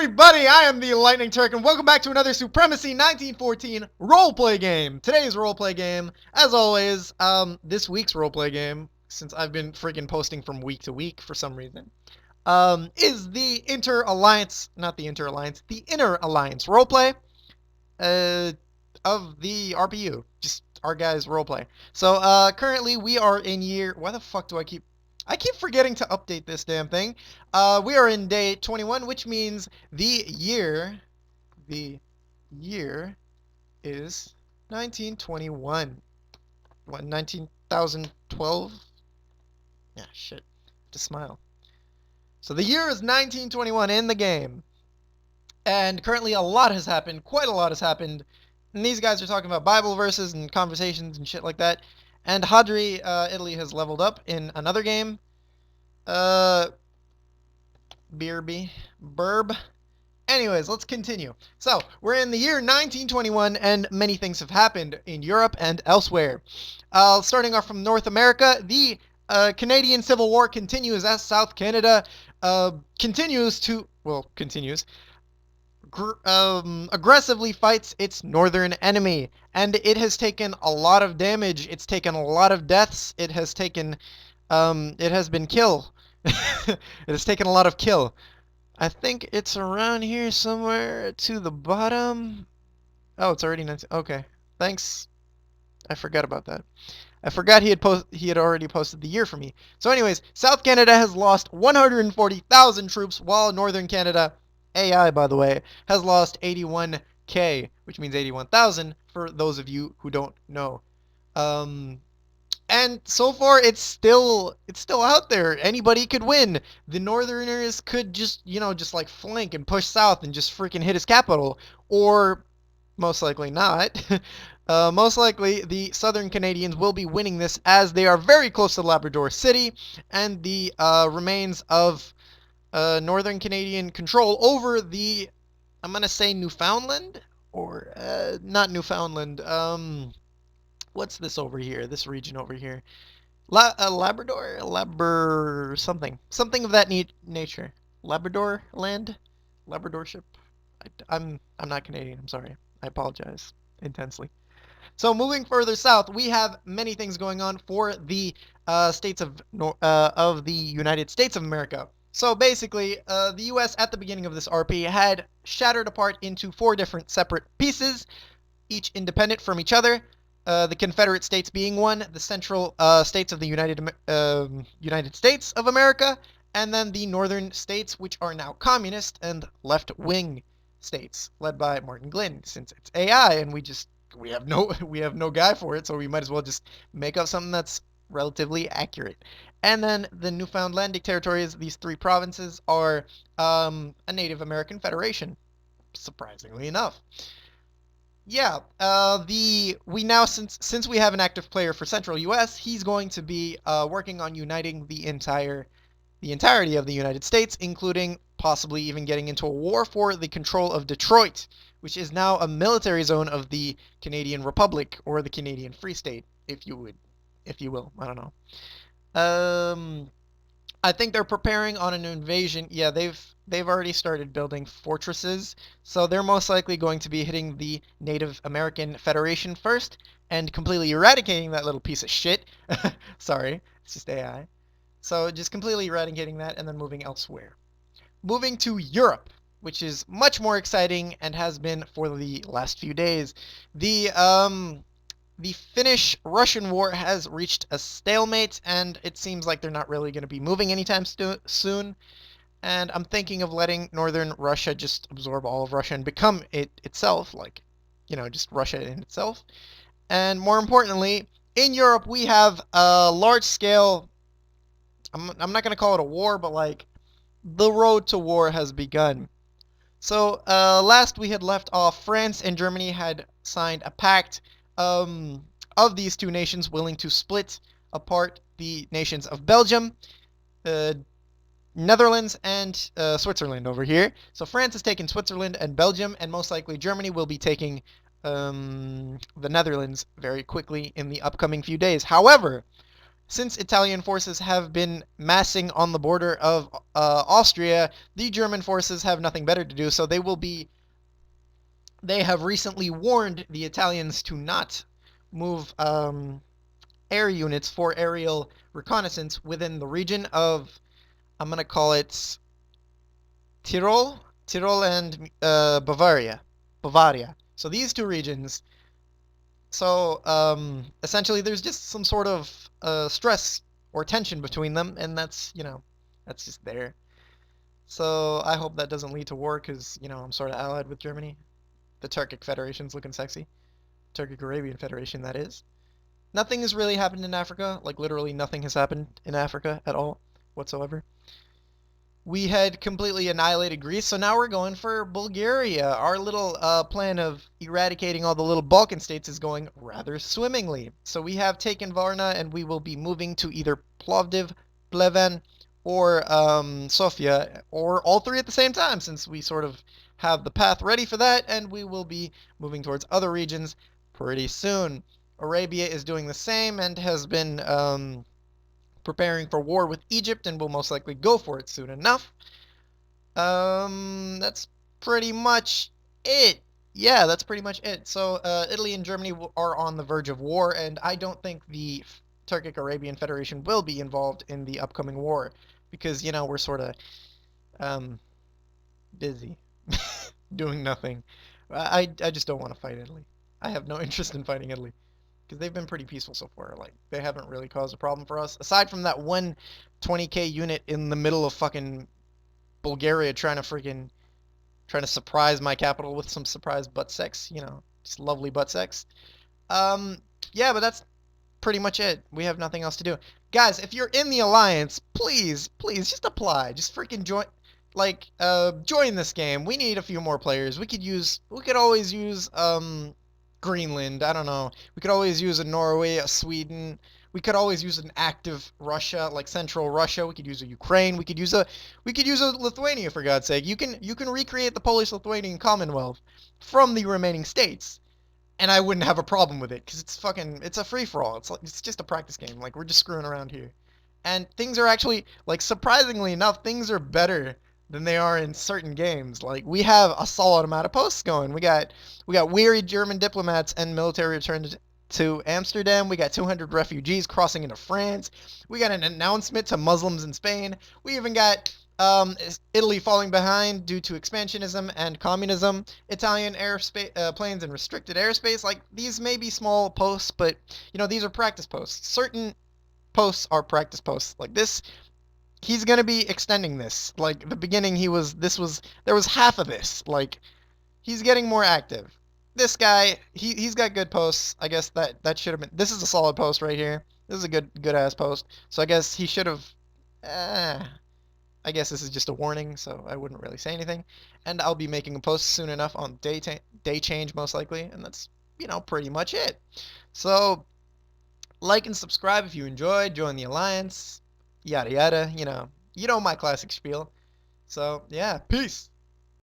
everybody? I am the Lightning Turk, and welcome back to another Supremacy 1914 roleplay game. Today's roleplay game, as always, this week's roleplay game, since I've been freaking posting from week to week for some reason, is the Inter-Alliance, not the Inter-Alliance, the Inner Alliance roleplay, of the RPU, just our guys' roleplay. So, currently we are in year, why the fuck do I keep forgetting to update this damn thing. We are in day 21, which means the year is 1921. What, 19,012? Yeah, shit. To smile. So the year is 1921 in the game. And currently a lot has happened, quite a lot has happened. And these guys are talking about Bible verses and conversations and shit like that. And Hadri, Italy has leveled up in another game. Burb. Anyways, let's continue. So, we're in the year 1921, and many things have happened in Europe and elsewhere. Starting off from North America, the Canadian Civil War continues as South Canada aggressively fights its northern enemy, and it has taken a lot of damage. It's taken a lot of deaths. It has taken, it has been kill. It has taken a lot of kill. I think it's around here somewhere to the bottom. Oh, it's already 19. Okay, thanks. I forgot about that. I forgot he had already posted the year for me. So anyways, South Canada has lost 140,000 troops, while Northern Canada, AI by the way, has lost 81k, which means 81,000 for those of you who don't know. And so far it's still out there. Anybody could win. The Northerners could just like flank and push south and just freaking hit his capital, or most likely not. Most likely, the Southern Canadians will be winning this, as they are very close to Labrador City, and the remains of Northern Canadian control over the, I'm gonna say Newfoundland, or not Newfoundland. What's this over here? This region over here, Labrador, something of that nature. Labrador land, Labradorship. I'm not Canadian. I'm sorry. I apologize intensely. So moving further south, we have many things going on for the states of the United States of America. So basically, the U.S. at the beginning of this RP had shattered apart into 4 different separate pieces, each independent from each other. The Confederate States being one, the central states of the United States of America, and then the northern states, which are now communist and left-wing states, led by Martin Glynn. Since it's AI and we have no guy for it, so we might as well just make up something that's relatively accurate. And then the Newfoundlandic territories, these 3 provinces, are a Native American federation, surprisingly enough. Yeah, we now, since we have an active player for Central US, he's going to be working on uniting the entirety of the United States, including possibly even getting into a war for the control of Detroit, which is now a military zone of the Canadian Republic, or the Canadian Free State, if you will. I don't know. I think they're preparing on an invasion. Yeah, they've already started building fortresses, so they're most likely going to be hitting the Native American Federation first and completely eradicating that little piece of shit. Sorry, it's just AI. So just completely eradicating that and then moving elsewhere. Moving to Europe, which is much more exciting and has been for the last few days. The Finnish-Russian war has reached a stalemate, and it seems like they're not really going to be moving anytime soon. And I'm thinking of letting Northern Russia just absorb all of Russia and become it itself, like, just Russia in itself. And more importantly, in Europe, we have a large-scale, I'm not going to call it a war, but like, the road to war has begun. So, last we had left off, France and Germany had signed a pact of these 2 nations willing to split apart the nations of Belgium, Netherlands, and Switzerland over here. So France has taken Switzerland and Belgium, and most likely Germany will be taking the Netherlands very quickly in the upcoming few days. However, Since Italian forces have been massing on the border of Austria, the German forces have nothing better to do, so they have recently warned the Italians to not move air units for aerial reconnaissance within the region of, I'm going to call it Tyrol and Bavaria. So these two regions. So essentially, there's just some sort of stress or tension between them, and that's just there. So I hope that doesn't lead to war, because I'm sort of allied with Germany. The Turkic Federation's looking sexy. Turkic Arabian Federation, that is. Nothing has really happened in Africa. Like literally nothing has happened in Africa at all whatsoever. We had completely annihilated Greece, so now we're going for Bulgaria. Our little plan of eradicating all the little Balkan states is going rather swimmingly. So we have taken Varna, and we will be moving to either Plovdiv, Pleven, or Sofia, or all three at the same time, since we sort of have the path ready for that, and we will be moving towards other regions pretty soon. Arabia is doing the same and has been preparing for war with Egypt, and will most likely go for it soon enough. That's pretty much it. Yeah, that's pretty much it. So, Italy and Germany are on the verge of war, and I don't think the Turkic Arabian Federation will be involved in the upcoming war, because we're sort of um busy doing nothing. I just don't want to fight Italy. I have no interest in fighting Italy, because they've been pretty peaceful so far. Like, they haven't really caused a problem for us, aside from that one 20K unit in the middle of fucking Bulgaria trying to surprise my capital with some surprise butt sex, just lovely butt sex. Um, yeah, but that's pretty much it. We have nothing else to do. Guys, if you're in the alliance, please just apply. Just freaking join, like join this game. We need a few more players. We could always use Greenland. I don't know. We could always use a Norway, a Sweden. We could always use an active Russia, like Central Russia. We could use a Ukraine. We could use a Lithuania, for God's sake. You can recreate the Polish-Lithuanian Commonwealth from the remaining states, and I wouldn't have a problem with it, because it's a free for all. It's just a practice game. Like, we're just screwing around here, and things are actually, like, surprisingly enough, things are better than they are in certain games. Like, we have a solid amount of posts going. We got weary German diplomats and military returned to Amsterdam. We got 200 refugees crossing into France. We got an announcement to Muslims in Spain. We even got Italy falling behind due to expansionism and communism. Italian airspace planes in restricted airspace. Like, these may be small posts, but these are practice posts. Certain posts are practice posts. Like this, he's gonna be extending this. Like, the beginning, there was half of this. Like, he's getting more active. This guy, he's got good posts. I guess that should have been. This is a solid post right here. This is a good ass post. So I guess he should have. Uh, I guess this is just a warning, so I wouldn't really say anything. And I'll be making a post soon enough on day change, most likely, and that's pretty much it. So like and subscribe if you enjoyed. Join the alliance. Yada yada. You know my classic spiel. So yeah, peace.